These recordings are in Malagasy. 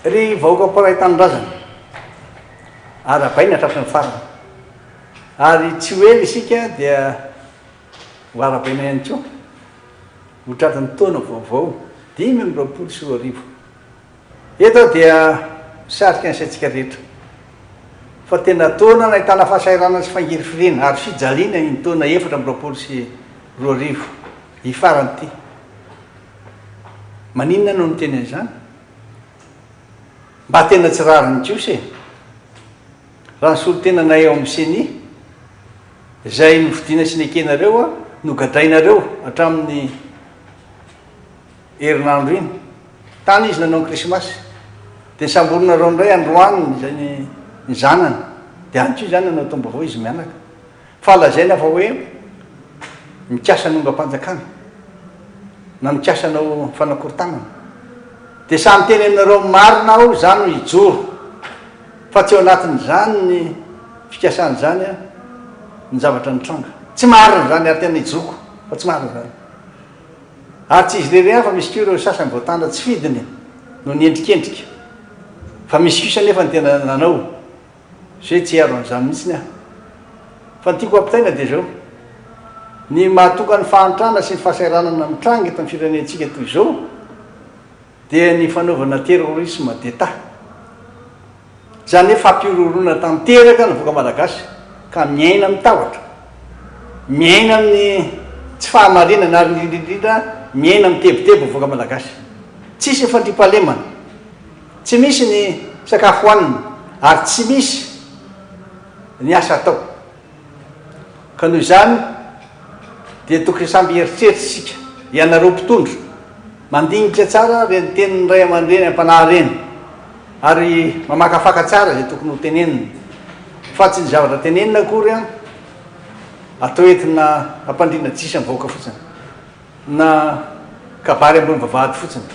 ry vahoaka mparay tanindrazana ary abaina trafitra ny farana ary tsy hoely isika dia hoarabaina ihany koa hotratany taona vaovao 524 eto dia sarika nysaintsika rehetra fa tena taona nahitana fahasairana sy fangirifirina ary fijaliana ny taona 424 hifarany ty maninona no niteny an'izany mba tena tsy rariny jiosy raha ny solotenanay eo amin'ny seny izay novidina sy nekenareo a nogadrainareo hatramin'ny herinandro iny tany izy nanao ny krismasy dia samborinareo ndray androaniny zay ny zanany dia any ko zany nanao tomba avao izy mianaka fa lazaina fa hoe mikasa nonga-panjakana na mikasanao fanakorontanana dia samy teny aminareo marina ao zany no hijoro fa tsy eo anatin'izany ny fikasany zany a ny zavatra nitranga tsy marina zany ary tena hijoko fa tsy marina zany ary tsy izy reny fa misy ko reo sasany voatandra tsy fidiny no niendrikendrika fa misy kosa nefa ny tena nanao zay tsy aro an'izany mihitsy ny ah fa ny tiako ampitaina dia zao ny mahatoka ny fahantrana sy ny fahasairanana mitranga eto amin'ny firenentsika toy izao dia ny fanaovana terrorisme d'etat zany hoe fampirorona tanteraka ny voaka malagasy ka miaina mitahotra miaina amin'ny tsy fahamarinana ary indrindrindrindra miaina mitebotebo voaka malagasy tsisy fandrimpahalemana tsy misy ny sakafo hoanina ary tsy misy ny asa atao ka noho izany dia tokony samby eritreritry sika ianareo mpitondra mandinitra tsara re ny tenin'ny ray aman-dreny ampanahy reny ary mamakafaka tsara zay tokony ho tenenina fa tsy ny zavatra tenenina akory a atao entina ampandrina tsisy ny vahoaka fotsiny na kabary ambony vavahady fotsiny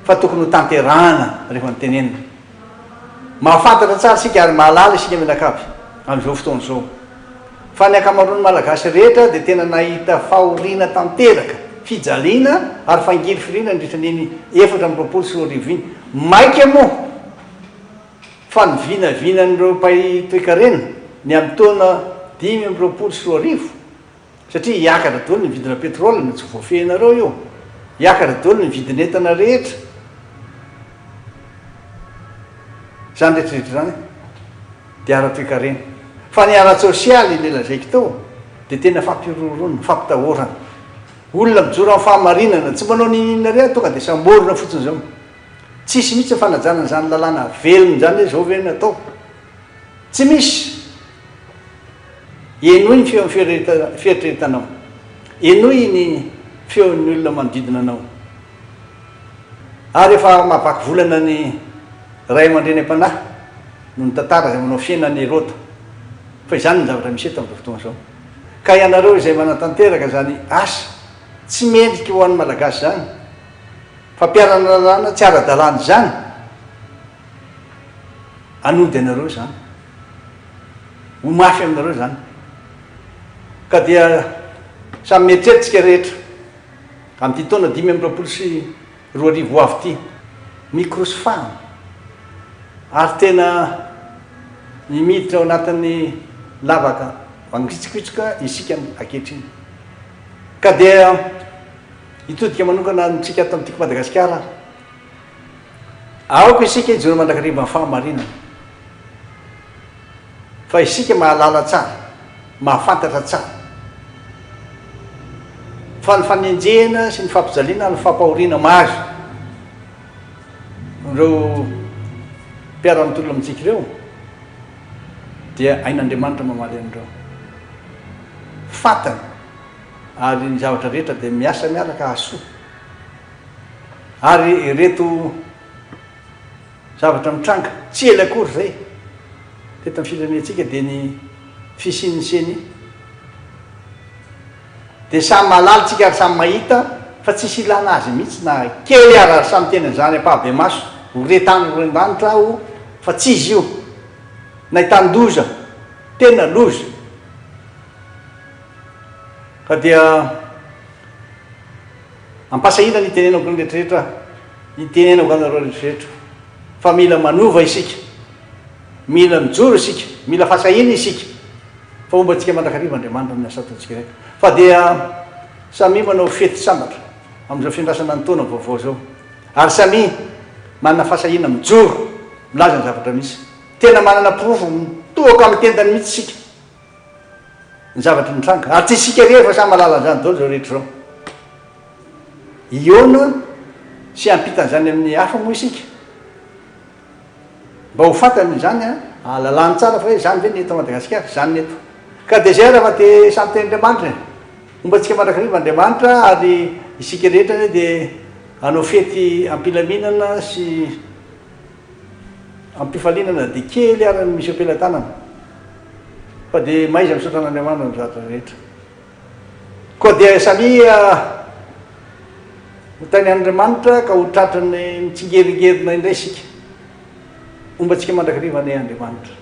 fa tokony ho tanterahana rehefa nytenenina mahafantatra tsara sika ary mahalala isika menakavy amin'izao fotoana izao fa ny akamaroany malagasy rehetra dia tena nahita fahoriana tanteraka fijaliana ary fangirifirina ndritran'iny 424 iny maika moa fa ny vinavinan'ireo mpay toekarena ny amin'ny taona 524 satria hiakatra daholo ny vidina petrole no tsy voafehinareo io hiakatra daholo ny vidin'entana rehetra zany rehetrarehetra zany dia ara-toekarena fa ny ara-tsosialy ny lazaiko tao dia tena fampirorona fampitahorana olona mijoro amin'ny fahamarinana tsy manao ninina tonga dia samborona fotsiny zao tsisy mihitsy nyfanajanana zany lalàna velony zany hoe zao ve natao tsy misy enoy ny feo fieritreretanao enoy ny feon'ny olona manodidina anao ary efa mahavaky volana ny ray aman-dreny am-panahy no ny tantara zay manao fiainany rota fa izany ny zavatra misy eto amin'izao fotoana zao ka ianareo izay manatanteraka zany asa tsy mendrika ho an'ny malagasy zany fa mpiarana lalàna tsy ara-dalàna zany anody anareo zany ho mafy aminareo zany ka dia samy mieritreritsika rehetra amin'ity taona 524 avy ty mikrosifahana ary tena nimiditra ao anatin'ny lavaka mangritsikoitsoka isika ankehitriny ka dia hitodika manokana ntsika ato amin'tiako Madagasikara aoko isika hijoro mandrakariva ny fahamarinana fa isika mahalala tsara mahafantatra tsara fa ny fanenjehana sy ny fampijaliana ny fampahoriana mahazo ireo mpiara-mitolona amintsika ireo dia ain'Andriamanitra mamaly an'ireo fantany ary ny zavatra rehetra dia miasa miaraka hasoa ary ireto zavatra mitranga tsy ela akory zay teto amin'ny firenentsika dia ny fisian'ny seny dia samy mahalalitsika ary samy mahita fa tsisy ilana azy mihitsy na kely ary samy tenan'izany ampahabe maso ho retany roendanitra aho fa tsy izy io nahitan-doza tena loza ka dia ampasahina ny tenenako ny rehetrarehetra itenenako anareo rehetrarehetra fa mila manova isika, mila mijoro isika, mila fasahina isika fa omba antsika mandrakariva andriamanitra amin'ny asa ataontsika raiky fa dia samy manao fety sambatra amin'izao fiandrasana ny taona vaovao zao ary samy manana fasahina mijoro milaza ny zavatra misy tena manana profo mitoaka amin'ny tendany mihitsy sika ny zavatra nitranga ary tsy isika rehetra fa samy malala an'izany daholo zao rehetra zao iona sy ampitan'izany amin'ny hafa moa isika mba ho fantany zany a lalany tsara fa hoe zany ve ny eto Madagasikara zany ny eto ka de zay raha de samy ten'andriamanitra omba antsika mandrakariva andriamanitra ary isika rehetra de hanao fety ampilaminana sy ampifalinana de kely ary misy ampelantanana fa de maiza misaotra an'andriamanitra ny zavatra rehetra koa dia samy ho tany andriamanitra ka ho tratrany mitsingeringerinay indray isika omba antsika mandrakariva ny andriamanitra